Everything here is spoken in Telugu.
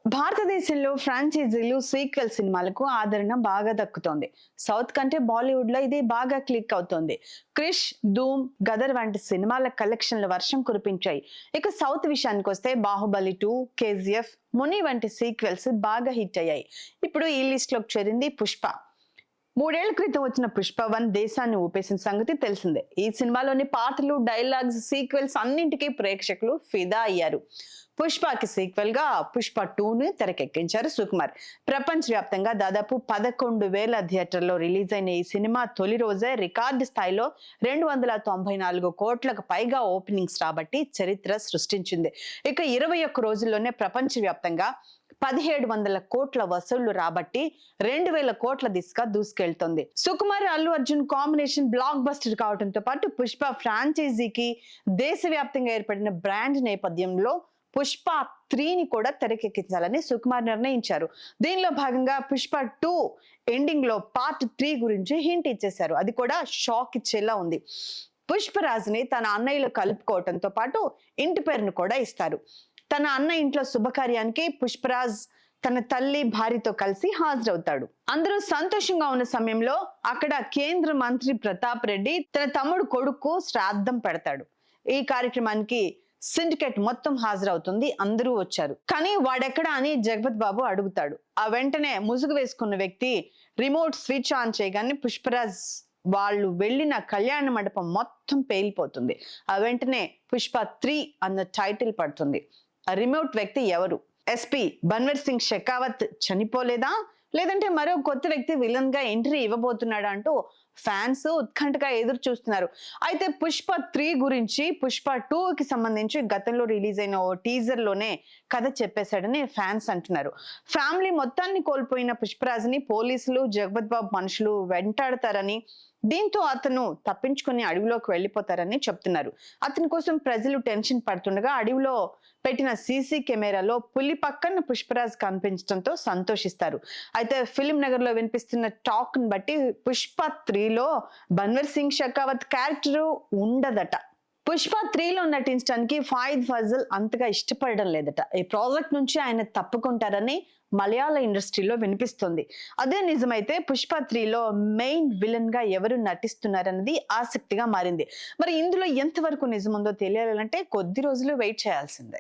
భారతదేశంలో ఫ్రాంచైజీలు సీక్వెల్ సినిమాలకు ఆదరణ బాగా దక్కుతోంది. సౌత్ కంటే బాలీవుడ్ లో ఇది బాగా క్లిక్ అవుతోంది. క్రిష్, ధూమ్, గదర్ వంటి సినిమాల కలెక్షన్ల వర్షం కురిపించాయి. ఇక సౌత్ విషయానికి వస్తే బాహుబలి 2, కేజీఎఫ్, ముని వంటి సీక్వెల్స్ బాగా హిట్ అయ్యాయి. ఇప్పుడు ఈ లిస్ట్ లోకి చేరింది పుష్ప. 3 ఏళ్ల క్రితం వచ్చిన పుష్ప 1 దేశాన్ని ఊపేసిన సంగతి తెలిసిందే. ఈ సినిమాలోని పాటలు, డైలాగ్స్, సీక్వెల్స్ అన్నింటికీ ప్రేక్షకులు ఫిదా అయ్యారు. పుష్పకి సీక్వెల్ గా పుష్ప 2ను తెరకెక్కించారు సుకుమార్. ప్రపంచ వ్యాప్తంగా దాదాపు 11,000 థియేటర్లో రిలీజ్ అయిన ఈ సినిమా తొలి రోజే రికార్డు స్థాయిలో 294 కోట్లకు పైగా ఓపెనింగ్స్ రాబట్టి చరిత్ర సృష్టించింది. ఇక 21 రోజుల్లోనే ప్రపంచ వ్యాప్తంగా 1700 కోట్ల వసూళ్లు రాబట్టి 2000 కోట్ల దిశగా దూసుకెళ్తోంది. Sukumar, Allu Arjun combination blockbuster కావడంతో పాటు పుష్ప ఫ్రాంచైజీకి దేశవ్యాప్తంగా ఏర్పడిన బ్రాండ్ నేపథ్యంలో పుష్ప 3ని కూడా తెరకెక్కించాలని సుకుమార్ నిర్ణయించారు. దీనిలో భాగంగా పుష్ప 2 ఎండింగ్ లో పార్ట్ 3 గురించి హింట్ ఇచ్చేశారు. అది కూడా షాక్ ఇచ్చేలా ఉంది. పుష్పరాజ్ని తన అన్నయ్యలు కలుపుకోవడంతో పాటు ఇంటి పేరును కూడా ఇస్తారు. తన అన్న ఇంట్లో శుభకార్యానికి పుష్పరాజ్ తన తల్లి, భార్యతో కలిసి హాజరవుతాడు. అందరూ సంతోషంగా ఉన్న సమయంలో అక్కడ కేంద్ర మంత్రి ప్రతాప్ రెడ్డి తన తమ్ముడు కొడుకు శ్రాద్ధం పెడతాడు. ఈ కార్యక్రమానికి సిండికేట్ మొత్తం హాజరవుతుంది. అందరూ వచ్చారు. కానీ వాడెక్కడా అని జగపత్ బాబు అడుగుతాడు. ఆ వెంటనే ముసుగు వేసుకున్న వ్యక్తి రిమోట్ స్విచ్ ఆన్ చేయగానే పుష్పరాజ్ వాళ్ళు వెళ్ళిన కళ్యాణ మండపం మొత్తం పేలిపోతుంది. ఆ వెంటనే పుష్ప 3 అన్న టైటిల్ పడుతుంది. ఆ రిమోట్ వ్యక్తి ఎవరు? ఎస్పీ బన్వర్ సింగ్ షెకావత్ చనిపోలేదా, లేదంటే మరో కొత్త వ్యక్తి విలన్ గా ఎంట్రీ ఇవ్వబోతున్నాడా అంటూ ఫ్యాన్స్ ఉత్కంఠగా ఎదురు చూస్తున్నారు. అయితే పుష్ప 3 గురించి పుష్ప 2కి సంబంధించి గతంలో రిలీజ్ అయిన ఓ టీజర్ లోనే కథ చెప్పేశాడని ఫ్యాన్స్ అంటున్నారు. ఫ్యామిలీ మొత్తాన్ని కోల్పోయిన పుష్పరాజ్ని పోలీసులు, జగపత్ బాబు మనుషులు వెంటాడతారని, దీంతో అతను తప్పించుకుని అడవిలోకి వెళ్ళిపోతారని చెప్తున్నారు. అతని కోసం ప్రజలు టెన్షన్ పడుతుండగా అడవిలో పెట్టిన సీసీ కెమెరాలో పులి పక్కన పుష్పరాజ్ కనిపించడంతో సంతోషిస్తారు. అయితే ఫిల్మ్ నగర్ లో వినిపిస్తున్న టాక్ ని బట్టి పుష్ప 3లో బన్వర్ సింగ్ షెకావత్ క్యారెక్టర్ ఉండదట. పుష్ప 3లో నటించడానికి ఫాయిద్ ఫజల్ అంతగా ఇష్టపడడం లేదట. ఈ ప్రాజెక్ట్ నుంచి ఆయన తప్పుకుంటారని మలయాళ ఇండస్ట్రీలో వినిపిస్తుంది. అదే నిజమైతే పుష్ప 3లో మెయిన్ విలన్ గా ఎవరు నటిస్తున్నారన్నది ఆసక్తిగా మారింది. మరి ఇందులో ఎంతవరకు నిజముందో తెలియాలంటే కొద్ది రోజులు వెయిట్ చేయాల్సిందే.